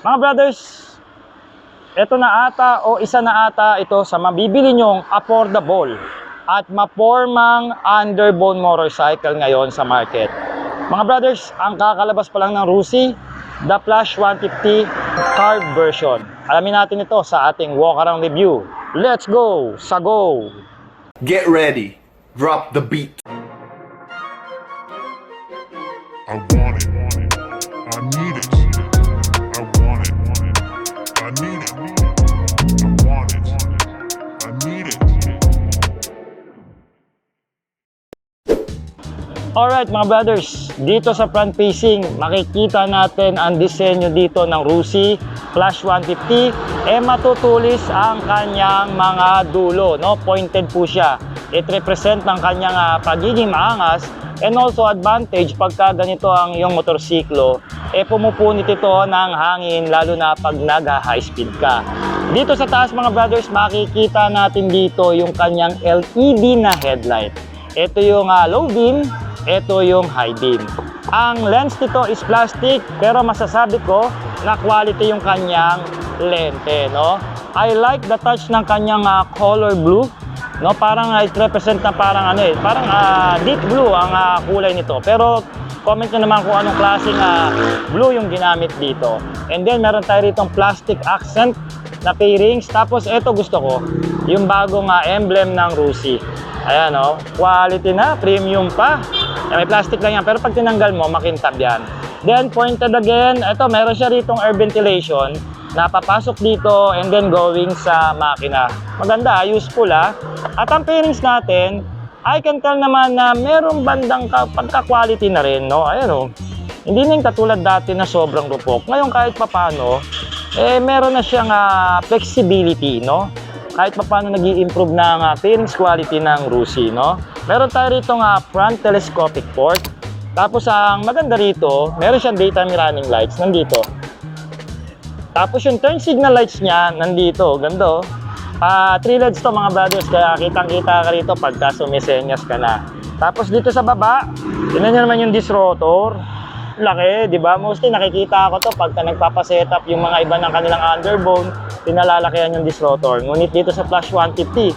Mga brothers, ito na ata o isa na ata ito sa mabibili nyong affordable at mapormang underbone motorcycle ngayon sa market. Mga brothers, ang kakalabas pa lang ng Rusi, the Flash 150 carb version. Alamin natin ito sa ating walk around review. Let's go! Sa go! Get ready. Drop the beat. I want it. I need it. I want it. I need it. I want it. I need it. Alright mga brothers, dito sa front facing, makikita natin ang disenyo dito ng Rusi Flash 150. Matutulis ang kanyang mga dulo, no? Pointed po siya. It represent ng kanyang pagiging maangas and also advantage pagka ganito ang iyong motorsiklo. Pumupunit ito ng hangin lalo na pag nag-high speed ka. Dito sa taas mga brothers, makikita natin dito yung kanyang LED na headlight. Ito yung low beam, ito yung high beam. Ang lens nito is plastic pero masasabi ko na quality yung kanyang lente, no? I like the touch ng kanyang color blue, no? Parang it represent na parang parang deep blue ang kulay nito. Pero comment nyo naman kung anong klaseng blue yung ginamit dito. And then meron tayo ritong plastic accent na fairings. Tapos ito gusto ko, yung bagong emblem ng Rusi. Ayan, no? Quality na, premium pa. May plastic lang yan, pero pag tinanggal mo, makintab yan. Then, pointed again, ito, meron siya ritong air ventilation na papasok dito and then going sa makina. Maganda, useful At ang pairings natin, I can tell naman na merong bandang pagka-quality na rin, no? Ayan, oh. Hindi na yung katulad dati na sobrang rupok. Ngayon, kahit papano, meron na siyang flexibility, no? Kahit paano nag-i-improve ng pairings quality ng Rusi, no? Meron tayo rito front telescopic port. Tapos ang maganda rito, meron siyang daytime running lights nandito. Tapos yung turn signal lights niya nandito, ganda. 3 LEDs to mga brothers, kaya kitang-kita ka rito pagka sumisenyas ka na. Tapos dito sa baba, tingnan niyo naman yung disc rotor. Laki, di ba? Mostly nakikita ko to pagka nagpapa-setup yung mga iba ng kanilang underbone, pinalalakihan yung disc rotor. Ngunit dito sa Flash 150,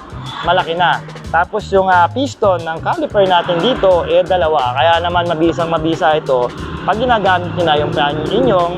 malaki na. Tapos yung piston ng caliper natin dito, dalawa. Kaya naman mabisang-mabisa ito pag ginagamit nyo na yung inyong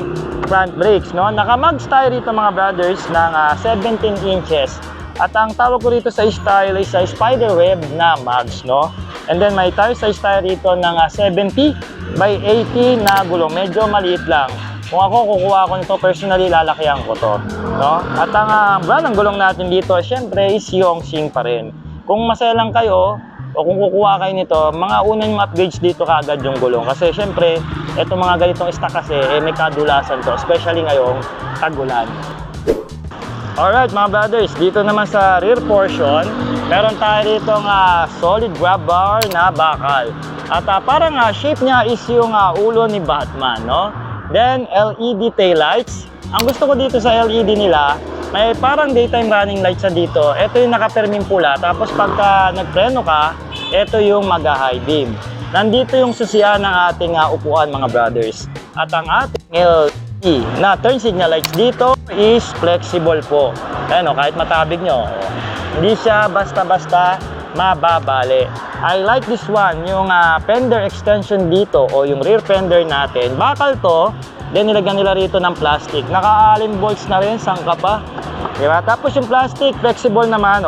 front brakes, no? Naka-mags tayo rito mga brothers ng 17 inches. At ang tawag ko rito sa style is spider web na mags, no? And then may tire size tayo rito ng 70 by 80 na gulong. Medyo maliit lang. Kung ako kukuha ko nito personally, lalakihan ko to, no? At ang brand ng gulong natin dito, syempre is Yongxing pa rin. Kung masaya lang kayo o kung kukuha kayo nito, mga unang upgrades dito kaagad yung gulong. Kasi syempre, itong mga ganitong stock kasi, may kadulasan to, especially ngayong tag-ulan. Alright mga brothers, dito naman sa rear portion, meron tayo rito solid grab bar na bakal. At parang shape niya is yung ulo ni Batman, no? Then LED taillights. Ang gusto ko dito sa LED nila, may parang daytime running lights dito. Ito yung nakaperming pula. Tapos pagka nagpreno ka, ito yung mag-high beam. Nandito yung susian ng ating upuan mga brothers. At ang ating LED na turn signal lights dito is flexible po. Ayan, kahit matabig nyo, hindi siya basta-basta mababali. I like this one, yung fender extension dito o yung rear fender natin. Bakal to, then nilagyan nila rito ng plastic. Naka-allen bolts na rin, sangka pa. Diba? Tapos yung plastic, flexible naman,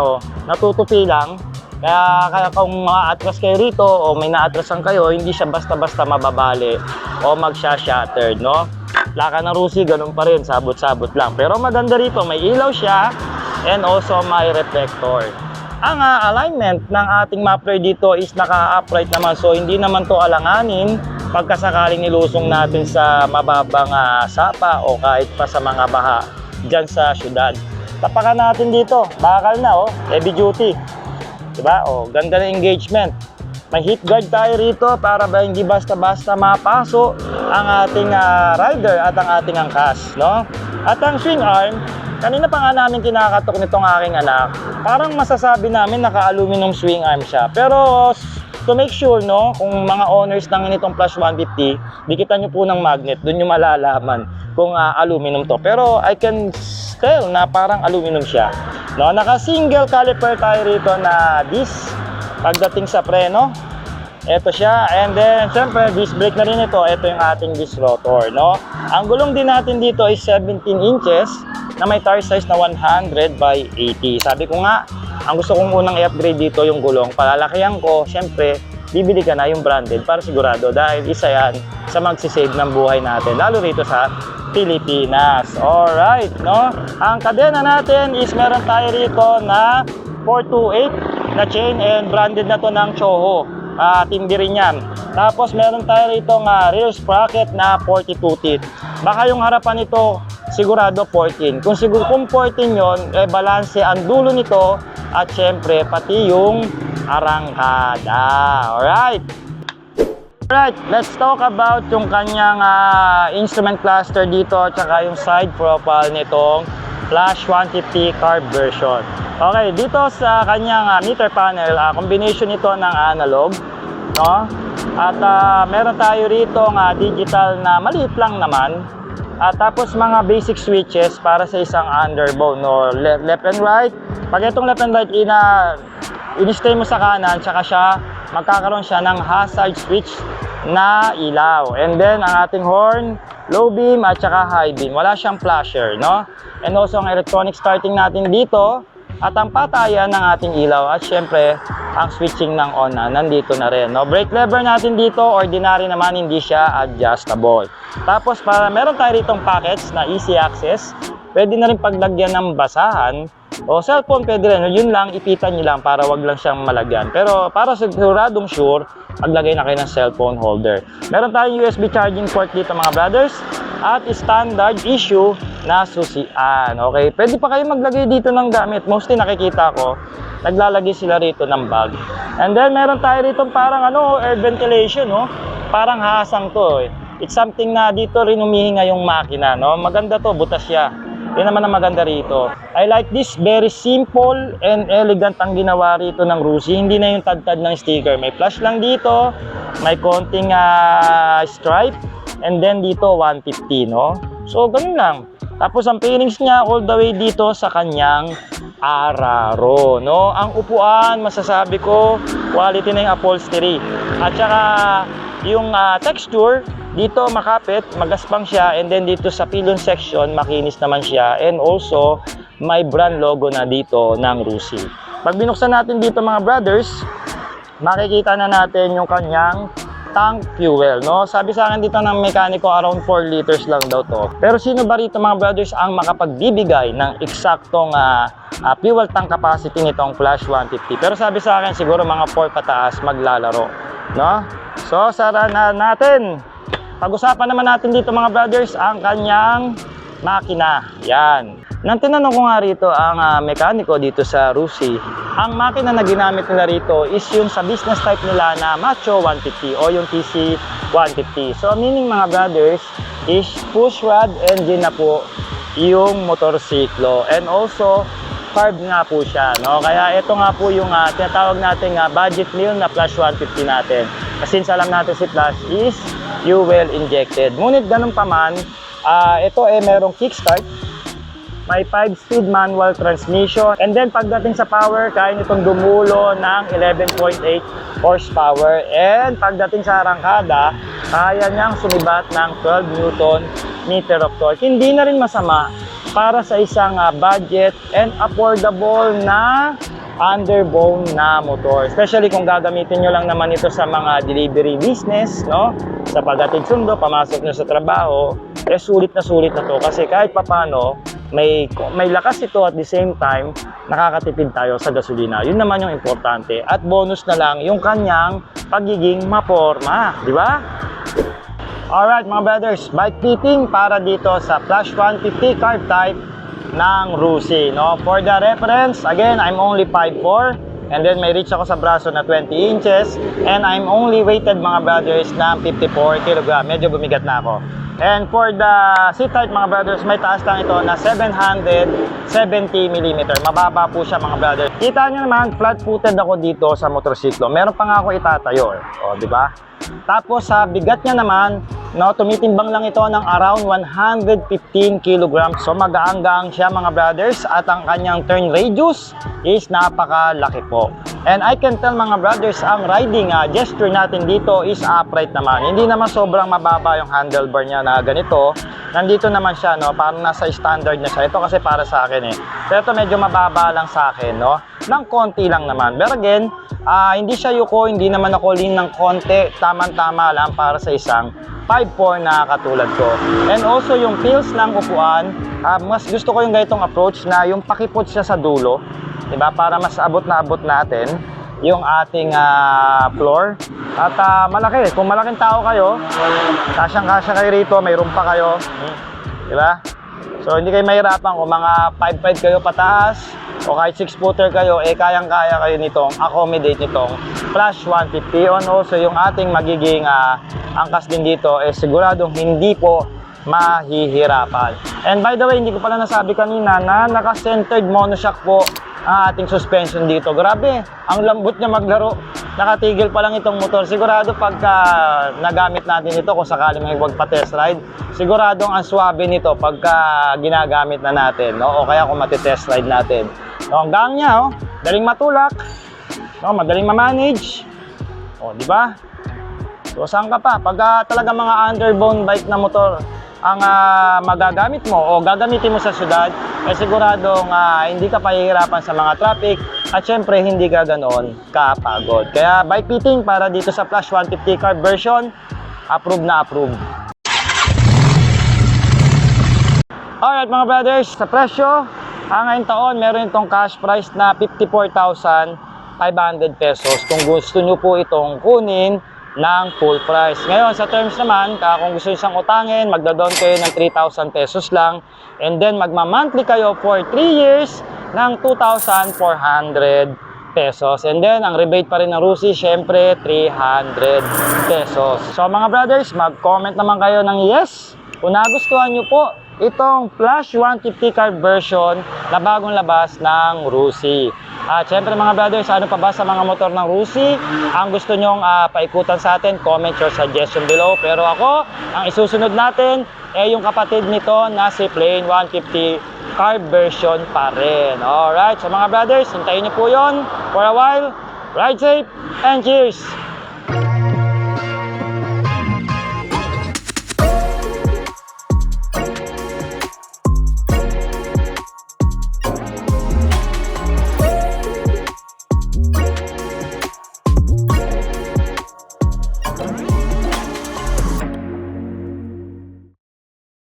natutupi lang. Kaya kung ma-atras kayo rito o may na-atrasan kayo, hindi siya basta-basta mababali o magsha-shattered, no? Laka ng Rusi, ganun pa rin, sabot-sabot lang. Pero maganda rito, may ilaw siya and also may reflector. Ang alignment ng ating muffler dito is naka-upright naman, so hindi naman to alanganin pagkasakaling nilusong natin sa mababang sapa o kahit pa sa mga baha dyan sa syudad. Tapakan natin dito, bakal na heavy duty. Diba? Ganda na engagement. May heat guard tayo rito para ba hindi basta-basta mapaso ang ating rider at ang ating angkas, no? At ang swing arm, kanina pa nga namin kinakatok nitong aking anak. Parang masasabi namin naka-aluminum swing arm siya. Pero to make sure, no, kung mga owners ng nitong Flash 150, dikitan nyo po ng magnet, doon nyo malalaman kung aluminum to. Pero I can tell na parang aluminum siya. No, naka-single caliper tayo rito na disc pagdating sa preno. Ito siya, and then syempre disc brake na rin ito. Ito yung ating disc rotor, no. Ang gulong din natin dito is 17 inches na may tire size na 100 by 80. Sabi ko nga, ang gusto kong unang i-upgrade dito yung gulong. Palalakihan ko, syempre bibili ka na yung branded para sigurado, dahil isa yan sa magsisave ng buhay natin, lalo rito sa Pilipinas. Alright, no? Ang kadena natin is meron tayo rito na 428 na chain, and branded na to ng Choho. Tindi rin yan. Tapos meron tayo rito rear sprocket na 42 teeth. Baka yung harapan nito sigurado 14. Kung 14 yon, balanse ang dulo nito at syempre pati yung arangkada. Alright. Alright, let's talk about yung kanyang instrument cluster dito at saka yung side profile nitong Flash 150 carb version. Okay, dito sa kanyang meter panel, combination nito ng analog, no? At meron tayo rito digital na maliit lang naman. At tapos mga basic switches para sa isang underbone, no? Left and right. Pag itong left and right in-stay mo sa kanan, tsaka magkakaroon siya ng hazard switch na ilaw. And then ang ating horn, low beam at saka high beam. Wala siyang flasher, no? And also ang electronic starting natin dito at ang patayan ng ating ilaw at syempre ang switching ng on nandito na rin, no? Brake lever natin dito, ordinary naman, hindi siya adjustable. Tapos meron tayo ritong packets na easy access. Pwede na rin paglagyan ng basahan o cellphone, pwede rin. Yun lang, ipitan nyo lang para wag lang siyang malagyan. Pero para siguradong sure, maglagay na kayo ng cellphone holder. Meron tayong USB charging port dito mga brothers at standard issue na susian. Okay, pwede pa kayo maglagay dito ng gamit. Mostly nakikita ko, naglalagay sila rito ng bag. And then meron tayo rito parang air ventilation, no? Parang hasang to. It's something na dito rin humihinga yung makina, no? Maganda to, butas siya. Yan naman ang maganda rito. I like this, very simple and elegant ang ginawa rito ng Rusi. Hindi na yung tad-tad ng sticker. May flash lang dito, may konting stripe, and then dito 150, no? So ganun lang. Tapos ang pairings niya all the way dito sa kanyang araro, no? Ang upuan, masasabi ko, quality na yung upholstery. At saka yung texture, dito makapit, magaspang siya, and then dito sa pillion section, makinis naman siya, and also may brand logo na dito ng Rusi. Pag binuksan natin dito mga brothers, makikita na natin yung kanyang tank fuel, no? Sabi sa akin dito ng mekaniko around 4 liters lang daw to. Pero sino ba rito mga brothers ang makapagbibigay ng eksaktong fuel tank capacity nitong Flash 150? Pero sabi sa akin siguro mga 4 pataas maglalaro, no? So sara na natin. Pag-usapan naman natin dito mga brothers ang kanyang makina. Yan. Nang tinanong ko nga rito ang mekaniko dito sa Rusi, ang makina na ginamit nila rito is yung sa business type nila na Macho 150 o yung TC 150. So meaning mga brothers is push rod engine na po yung motorsiklo, and also carb nga po siya, no? Kaya ito nga po yung tinatawag natin budget meal na Flash 150 natin. Kasi alam natin si Flash is fuel injected. Ngunit ganun pa man, ito merong kickstart, may 5-speed manual transmission, and then pagdating sa power, kaya nitong dumulo ng 11.8 horsepower, and pagdating sa arangkada, kaya niyang sumibat ng 12 Newton meter of torque. Hindi na rin masama para sa isang budget and affordable na underbone na motor. Especially kung gagamitin nyo lang naman ito sa mga delivery business, no? Sa paghatid sundo, pamasok nyo sa trabaho, sulit na to. Kasi kahit papano, may lakas ito at the same time, nakakatipid tayo sa gasolina. Yun naman yung importante. At bonus na lang yung kanyang pagiging maporma. Di ba? Alright mga brothers, bike fitting para dito sa Flash 150 carb type ng Rusi, no? For the reference, again, I'm only 5'4", and then may reach ako sa braso na 20 inches, and I'm only weighted mga brothers na 54 kg. Medyo bumigat na ako. And for the seat height mga brothers, may taas lang ito na 770mm. Mababa po siya mga brothers. Kita nyo naman, flat-footed ako dito sa motorsiklo. Meron pa nga ako itatayo. O, di ba? Tapos sa bigat niya naman, no, tumitimbang lang ito ng around 115 kg. So magaang-gaang siya mga brothers at ang kanyang turn radius is napakalaki po. And I can tell mga brothers, ang riding gesture natin dito is upright naman. Hindi naman sobrang mababa yung handlebar niya na ganito. Nandito naman siya, no, parang nasa standard na siya. Ito kasi para sa akin eh. Pero ito medyo mababa lang sa akin, no. Nang konti lang naman. But again, hindi siya yuko, hindi naman ako lean ng konti. Tama-tama lang para sa isang 5'4" na katulad ko. And also yung feels ng upuan, mas gusto ko yung ganitong approach na yung pakipot siya sa dulo, 'di ba? Para mas abot na abot natin yung ating floor. At malaki, kung malaking tao kayo, kasyang-kasya kayo rito, may room pa kayo, 'di ba? So hindi kayo mahirapan kung mga 5'5" kayo pataas o kahit 6-footer kayo, kayang-kaya kayo nitong accommodate nitong Flash 150. And also yung ating magiging angkas din dito siguradong hindi po mahihirapan. And by the way, hindi ko pala nasabi kanina na naka-centered monoshock po ang ating suspension dito. Grabe, ang lambot niya maglaro. Nakatigil pa lang itong motor. Sigurado pagka nagamit natin ito, kung sakali may magpa-test ride, siguradong ang swabe nito pagka ginagamit na natin, no? O kaya kung mati-test ride natin. So, ang gang niya, oh, daling matulak, no? Madaling ma-manage. O, di ba? So, saan ka pa? Pagka talaga mga underbone bike na motor ang magagamit mo o gagamitin mo sa syudad, siguradong hindi ka pahihirapan sa mga traffic at syempre hindi ka ganoon kapagod. Kaya bike fitting para dito sa Flash 150 carb version, approve na approve. Alright mga brothers, sa presyo, ngayong taon meron itong cash price na 54,500 pesos kung gusto nyo po itong kunin ng full price. Ngayon, sa terms naman, kung gusto nyo siyang utangin, magda-down kayo ng 3,000 pesos lang. And then, magma-monthly kayo for 3 years ng 2,400 pesos. And then, ang rebate pa rin ng Rusi, syempre, 300 pesos. So, mga brothers, mag-comment naman kayo ng yes kung nagustuhan nyo po itong Flash 150 carb version na bagong labas ng Rusi. At syempre mga brothers, ano pa ba sa mga motor ng Rusi ang gusto nyong paikutan sa atin? Comment your suggestion below. Pero ako, ang isusunod natin yung kapatid nito na si Plain 150 carb version pa rin. Alright, so mga brothers, hintayin nyo po yun for a while. Ride safe and cheers!